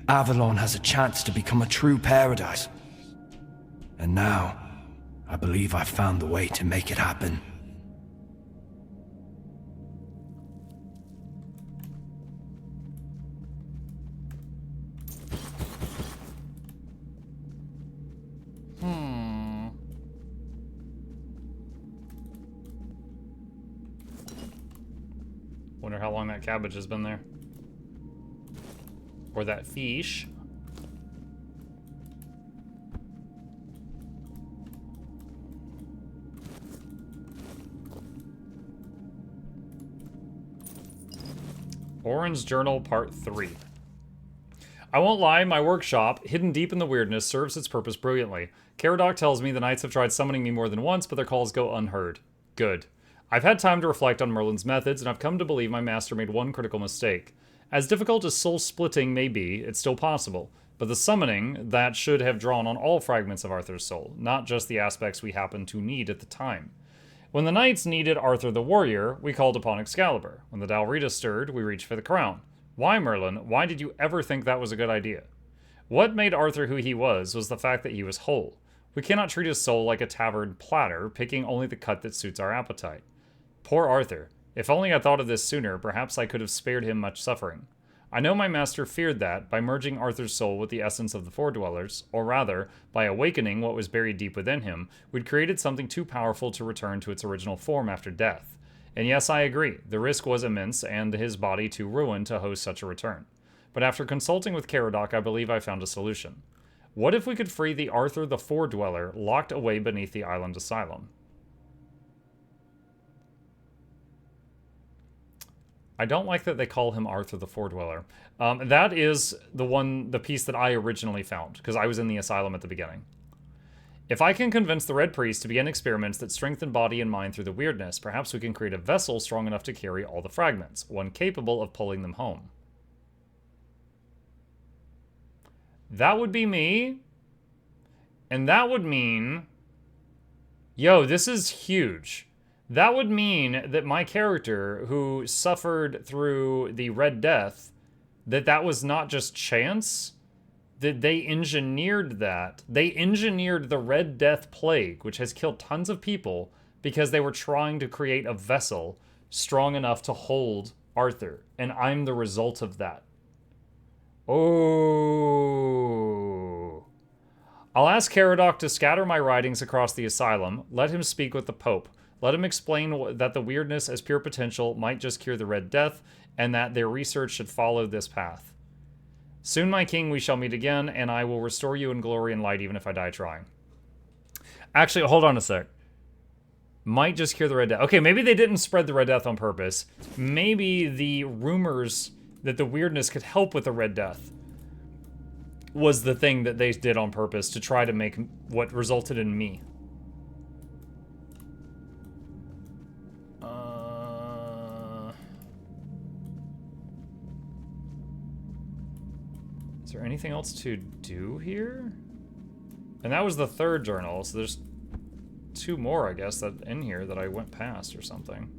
Avalon has a chance to become a true paradise. And now, I believe I've found the way to make it happen. Wonder how long that cabbage has been there. Or that fish. Orange Journal Part 3. I won't lie, my workshop, hidden deep in the weirdness, serves its purpose brilliantly. Caradoc tells me the knights have tried summoning me more than once, but their calls go unheard. Good. I've had time to reflect on Merlin's methods, and I've come to believe my master made one critical mistake. As difficult as soul-splitting may be, it's still possible. But the summoning, that should have drawn on all fragments of Arthur's soul, not just the aspects we happened to need at the time. When the knights needed Arthur the warrior, we called upon Excalibur. When the Dalrita stirred, we reached for the crown. Why, Merlin? Why did you ever think that was a good idea? What made Arthur who he was the fact that he was whole. We cannot treat his soul like a tavern platter, picking only the cut that suits our appetite. Poor Arthur. If only I thought of this sooner, perhaps I could have spared him much suffering. I know my master feared that, by merging Arthur's soul with the essence of the Four Dwellers, or rather, by awakening what was buried deep within him, we'd created something too powerful to return to its original form after death. And yes, I agree, the risk was immense, and his body too ruined to host such a return. But after consulting with Caradoc, I believe I found a solution. What if we could free the Arthur the Four Dweller locked away beneath the island asylum? I don't like that they call him Arthur the Four Dweller. That is the piece that I originally found, because I was in the asylum at the beginning. If I can convince the Red Priest to begin experiments that strengthen body and mind through the weirdness, perhaps we can create a vessel strong enough to carry all the fragments, one capable of pulling them home. That would be me. And that would mean... Yo, this is huge. That would mean that my character, who suffered through the Red Death, that was not just chance, that they engineered that. They engineered the Red Death plague, which has killed tons of people, because they were trying to create a vessel strong enough to hold Arthur. And I'm the result of that. Oh. I'll ask Caradoc to scatter my writings across the asylum, let him speak with the Pope. Let him explain that the weirdness as pure potential might just cure the Red Death, and that their research should follow this path. Soon, my king, we shall meet again, and I will restore you in glory and light even if I die trying. Actually, hold on a sec. Might just cure the Red Death. Okay, maybe they didn't spread the Red Death on purpose. Maybe the rumors that the weirdness could help with the Red Death was the thing that they did on purpose to try to make what resulted in me. Is there anything else to do here? And that was the third journal, so there's two more, I guess, that in here that I went past or something.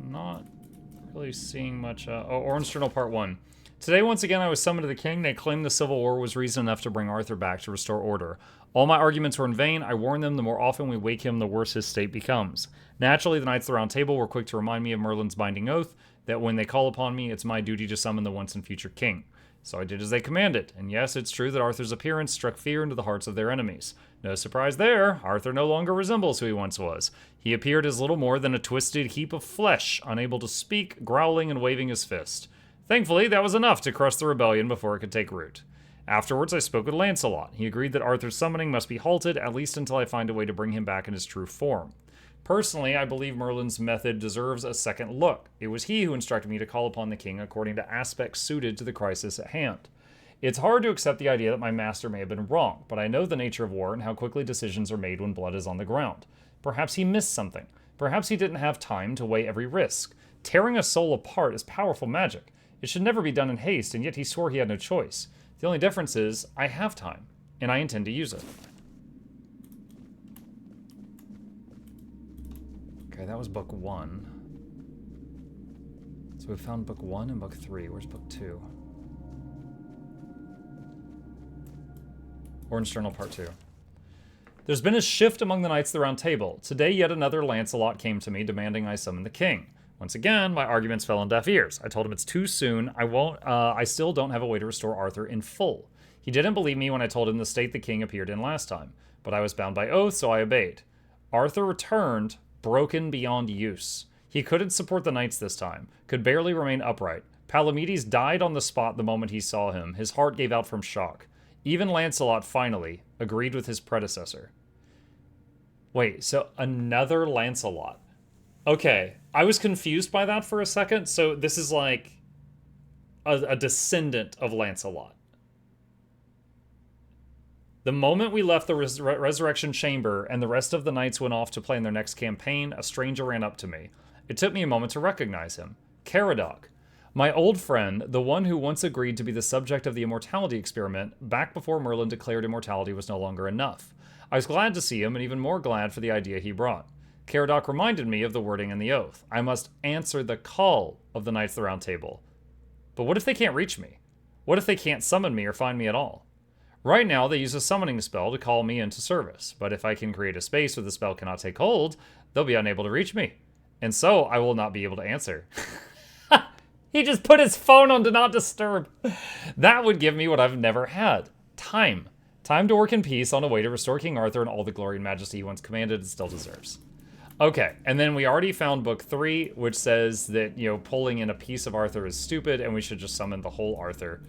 Not really seeing much. Orange Journal Part 1. Today, once again, I was summoned to the king. They claimed the Civil War was reason enough to bring Arthur back to restore order. All my arguments were in vain. I warned them the more often we wake him, the worse his state becomes. Naturally, the Knights of the Round Table were quick to remind me of Merlin's binding oath, that when they call upon me, it's my duty to summon the once and future king. So I did as they commanded, and yes, it's true that Arthur's appearance struck fear into the hearts of their enemies. No surprise there, Arthur no longer resembles who he once was. He appeared as little more than a twisted heap of flesh, unable to speak, growling and waving his fist. Thankfully, that was enough to crush the rebellion before it could take root. Afterwards, I spoke with Lancelot. He agreed that Arthur's summoning must be halted, at least until I find a way to bring him back in his true form. Personally, I believe Merlin's method deserves a second look. It was he who instructed me to call upon the king according to aspects suited to the crisis at hand. It's hard to accept the idea that my master may have been wrong, but I know the nature of war and how quickly decisions are made when blood is on the ground. Perhaps he missed something. Perhaps he didn't have time to weigh every risk. Tearing a soul apart is powerful magic. It should never be done in haste, and yet he swore he had no choice. The only difference is, I have time, and I intend to use it. Okay, that was book 1. So we found book 1 and book 3. Where's book 2? Orange Journal Part 2. There's been a shift among the Knights of the Round Table. Today, yet another Lancelot came to me, demanding I summon the king. Once again, my arguments fell on deaf ears. I told him it's too soon. I still don't have a way to restore Arthur in full. He didn't believe me when I told him the state the king appeared in last time, but I was bound by oath, so I obeyed. Arthur returned, broken beyond use. He couldn't support the knights this time, could barely remain upright. Palamedes died on the spot the moment he saw him. His heart gave out from shock. Even Lancelot, finally, agreed with his predecessor. Wait, so another Lancelot. Okay, I was confused by that for a second. So this is like a descendant of Lancelot. The moment we left the Resurrection Chamber and the rest of the knights went off to plan their next campaign, a stranger ran up to me. It took me a moment to recognize him. Caradoc. My old friend, the one who once agreed to be the subject of the immortality experiment, back before Merlin declared immortality was no longer enough. I was glad to see him, and even more glad for the idea he brought. Caradoc reminded me of the wording in the oath. I must answer the call of the Knights of the Round Table. But what if they can't reach me? What if they can't summon me or find me at all? Right now, they use a summoning spell to call me into service, but if I can create a space where the spell cannot take hold, they'll be unable to reach me. And so, I will not be able to answer. He just put his phone on Do Not Disturb. That would give me what I've never had. Time. Time to work in peace on a way to restore King Arthur and all the glory and majesty he once commanded and still deserves. Okay, and then we already found book 3, which says that, you know, pulling in a piece of Arthur is stupid and we should just summon the whole Arthur.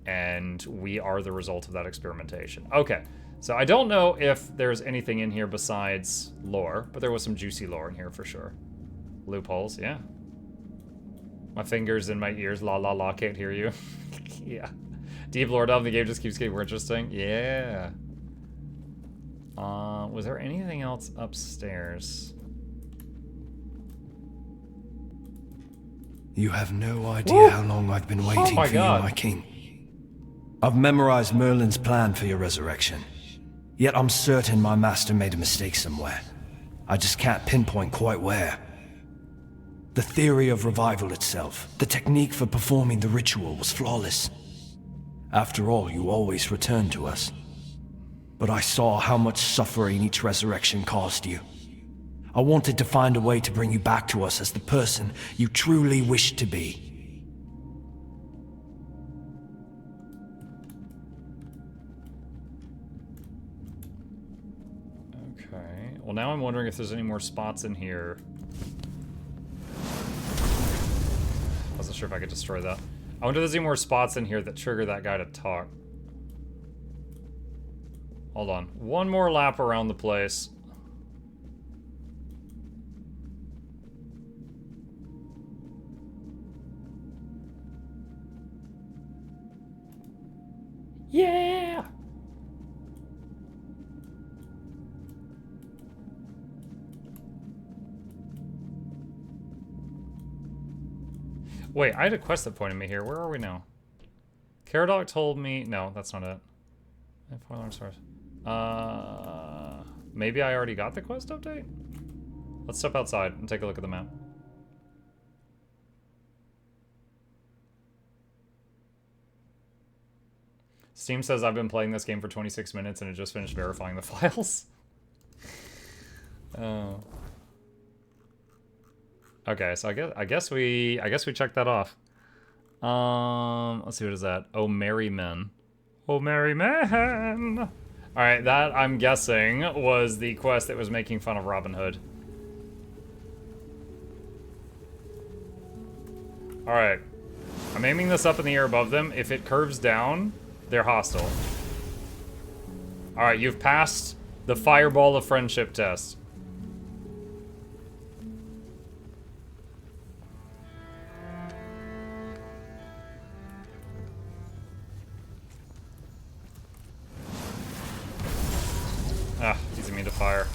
And we are the result of that experimentation. Okay, so I don't know if there's anything in here besides lore, but there was some juicy lore in here for sure. Loopholes, yeah. My fingers in my ears, la la la, can't hear you. Yeah. Deep lore of the game just keeps getting more interesting. Yeah. Was there anything else upstairs? You have no idea how long I've been waiting for you, my king. I've memorized Merlin's plan for your resurrection. Yet I'm certain my master made a mistake somewhere. I just can't pinpoint quite where. The theory of revival itself, the technique for performing the ritual was flawless. After all, you always return to us. But I saw how much suffering each resurrection caused you. I wanted to find a way to bring you back to us as the person you truly wished to be. Okay. Well, now I'm wondering if there's any more spots in here. I wasn't sure if I could destroy that. I wonder if there's any more spots in here that trigger that guy to talk. Hold on. One more lap around the place. Yeah! Wait, I had a quest that pointed me here. Where are we now? Caradoc told me... No, that's not it. Four alarm stars. Maybe I already got the quest update? Let's step outside and take a look at the map. Steam says I've been playing this game for 26 minutes and it just finished verifying the files. Oh. Okay, so I guess we checked that off. Let's see, what is that? Oh, merry men. Oh, merry men. All right, that I'm guessing was the quest that was making fun of Robin Hood. All right, I'm aiming this up in the air above them. If it curves down, they're hostile. All right, you've passed the fireball of friendship test. fire.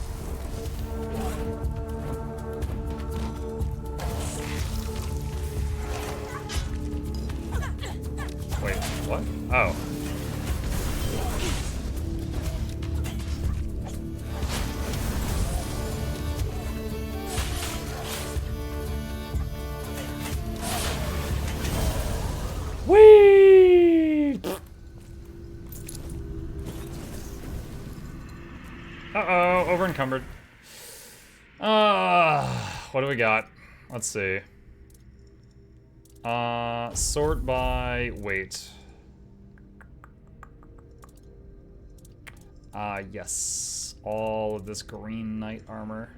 Wait, what? Oh. Whee! Uh-oh, over encumbered. What do we got? Let's see. Sort by weight. Yes. All of this green knight armor.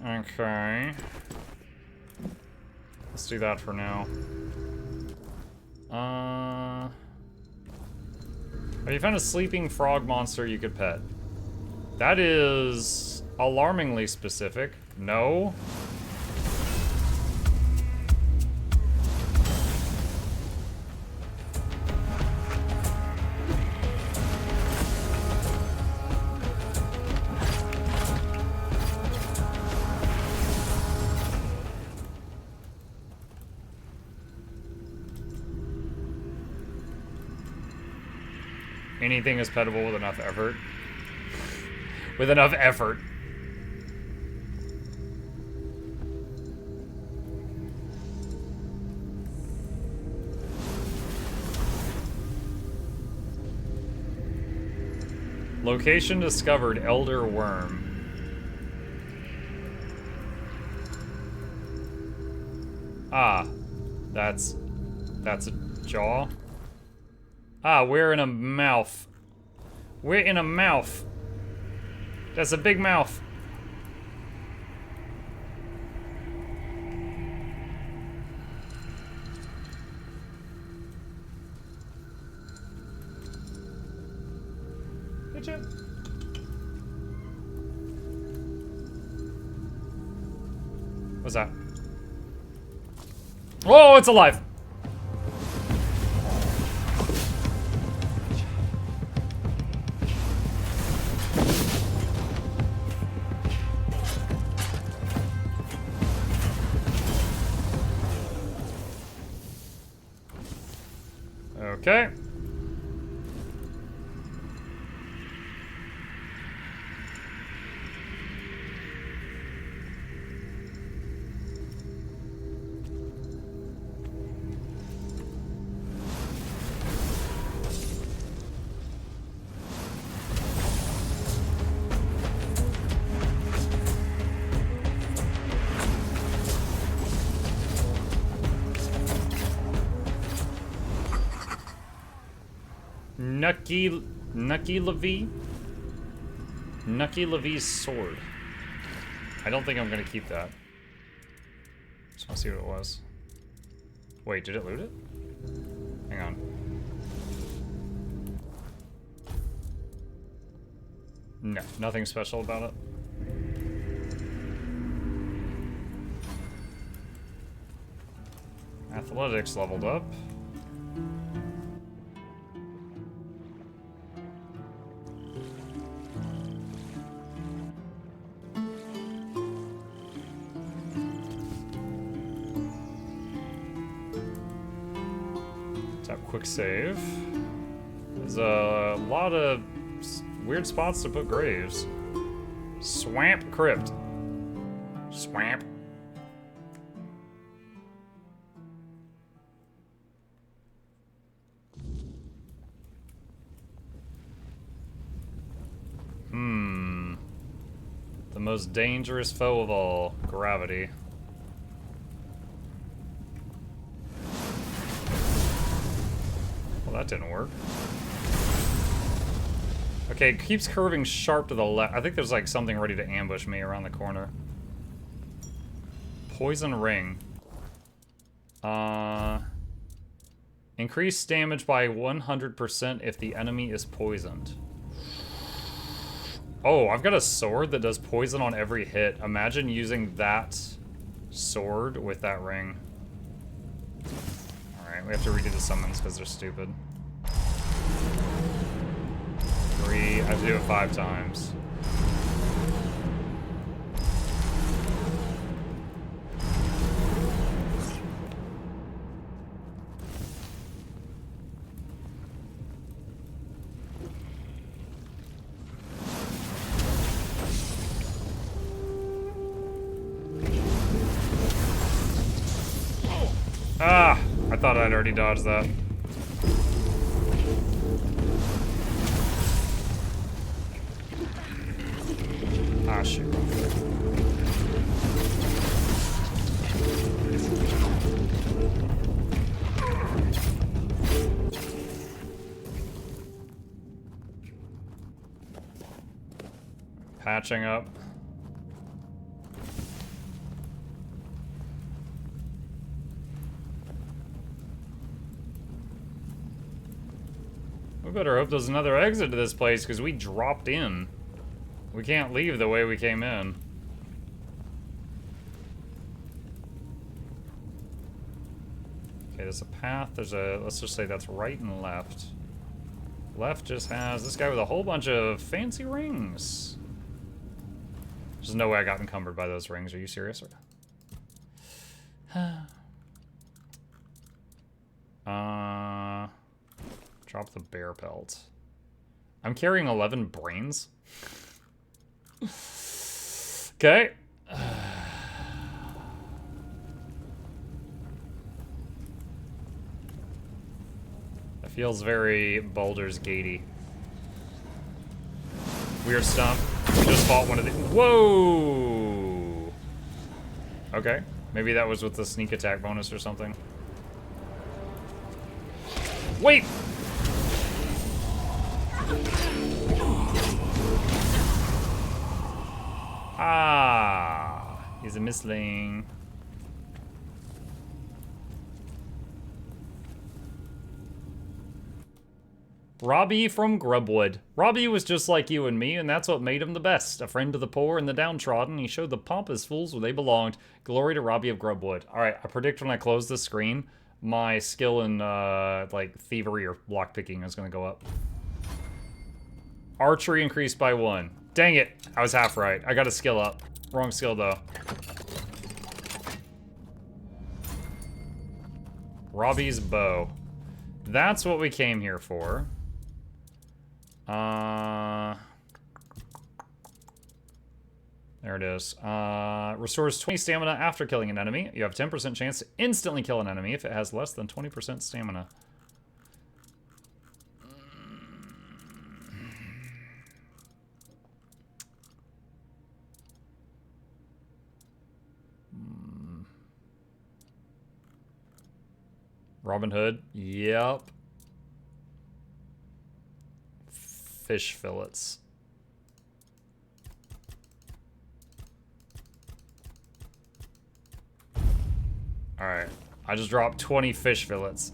Okay. Let's do that for now. Oh, you found a sleeping frog monster you could pet. That is alarmingly specific. No. Anything is pettable with enough effort. With enough effort. Location discovered, Elder Worm. Ah, that's a jaw. Ah, we're in a mouth. We're in a mouth. That's a big mouth. Did you? What's that? Oh, it's alive. Okay. Nucky Levy's sword. I don't think I'm gonna keep that. Just wanna see what it was. Wait, did it loot it? Hang on. No, nothing special about it. Athletics leveled up. Quick save. There's a lot of weird spots to put graves. Swamp Crypt. Swamp. The most dangerous foe of all, gravity. That didn't work. Okay, it keeps curving sharp to the left. I think there's like something ready to ambush me around the corner. Poison ring. Increase damage by 100% if the enemy is poisoned. Oh, I've got a sword that does poison on every hit. Imagine using that sword with that ring. Alright, we have to redo the summons because they're stupid. 3 I have to do it 5 times. Ah! I thought I'd already dodged that. Ah, shoot. Patching up. We better hope there's another exit to this place, because we dropped in. We can't leave the way we came in. Okay, there's a path, there's a, let's just say that's right and left. Left just has this guy with a whole bunch of fancy rings. There's no way I got encumbered by those rings, are you serious? Drop the bear pelt. I'm carrying 11 brains. Okay. That feels very Baldur's Gatey. Weird stump. We just fought one of the. Whoa! Okay. Maybe that was with the sneak attack bonus or something. Wait! Ah, he's a misling. Robbie from Grubwood. Robbie was just like you and me, and that's what made him the best. A friend to the poor and the downtrodden, he showed the pompous fools where they belonged. Glory to Robbie of Grubwood. Alright, I predict when I close this screen, my skill in, like, thievery or lockpicking is gonna go up. Archery increased by 1. Dang it, I was half right. I got a skill up. Wrong skill, though. Robbie's bow. That's what we came here for. There it is. Restores 20 stamina after killing an enemy. You have a 10% chance to instantly kill an enemy if it has less than 20% stamina. Robin Hood. Yep. Fish fillets. Alright. I just dropped 20 fish fillets.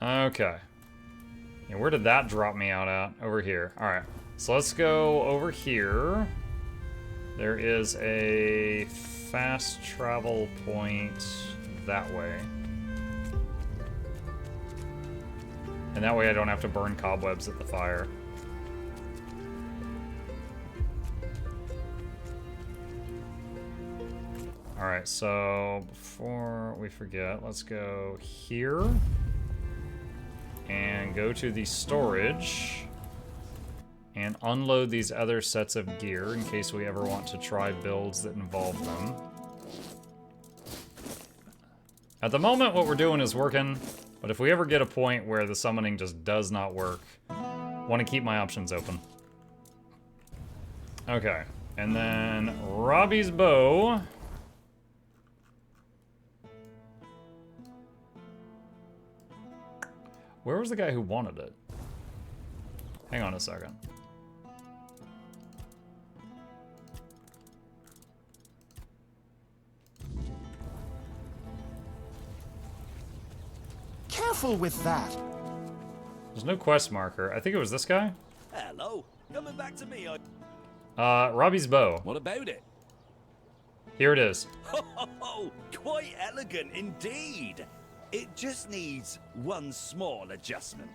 Okay. And where did that drop me out at? Over here. Alright. So let's go over here. There is a fast travel point that way. And that way I don't have to burn cobwebs at the fire. Alright, so before we forget, let's go here. And go to the storage and unload these other sets of gear in case we ever want to try builds that involve them. At the moment, what we're doing is working, but if we ever get a point where the summoning just does not work, I want to keep my options open. Okay, and then Robbie's bow. Where was the guy who wanted it? Hang on a second. Careful with that. There's no quest marker. I think it was this guy. Hello. Coming back to me, Robbie's bow. What about it? Here it is. Oh, quite elegant indeed. It just needs one small adjustment.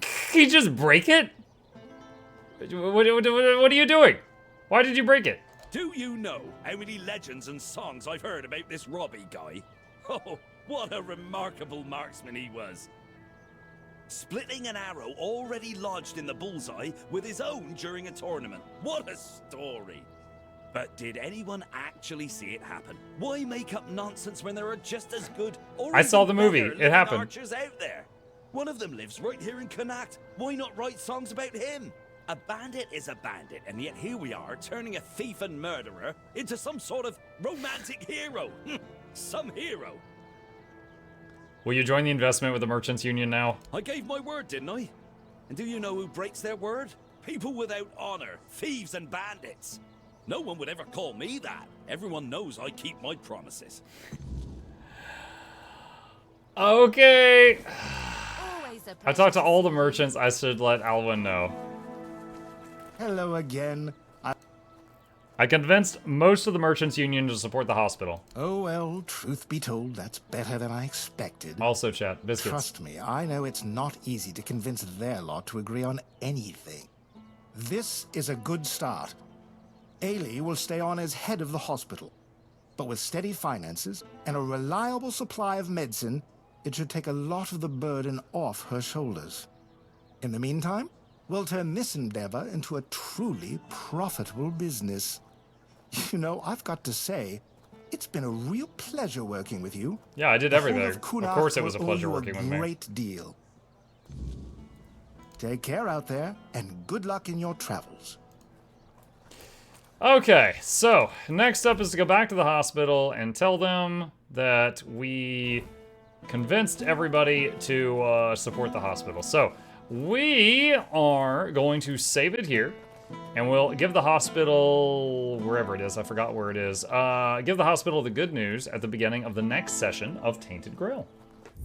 Can you just break it? What are you doing? Why did you break it? Do you know how many legends and songs I've heard about this Robbie guy? Oh, what a remarkable marksman he was. Splitting an arrow already lodged in the bullseye with his own during a tournament. What a story. But did anyone actually see it happen? Why make up nonsense when there are just as good or I saw the even movie. better It living happened. archers out there? One of them lives right here in Connacht. Why not write songs about him? A bandit is a bandit, and yet here we are, turning a thief and murderer into some sort of romantic hero. Some hero. Will you join the investment with the Merchants Union now? I gave my word, didn't I? And do you know who breaks their word? People without honor, thieves and bandits. No one would ever call me that. Everyone knows I keep my promises. Okay. Always a I talked to all the merchants. I should let Alwyn know. Hello again. I convinced most of the Merchants Union to support the hospital. Oh well, truth be told, that's better than I expected. Also, chat, biscuits. Trust me, I know it's not easy to convince their lot to agree on anything. This is a good start. Ailey will stay on as head of the hospital. But with steady finances and a reliable supply of medicine, it should take a lot of the burden off her shoulders. In the meantime, we'll turn this endeavor into a truly profitable business. You know, I've got to say, it's been a real pleasure working with you. Yeah, I did The whole everything. of Kunaf Of course it will was a owe pleasure you working with me. Great deal. Take care out there, and good luck in your travels. Okay, so next up is to go back to the hospital and tell them that we convinced everybody to support the hospital. So we are going to save it here, and we'll give the hospital, wherever it is, I forgot where it is, give the hospital the good news at the beginning of the next session of Tainted Grail.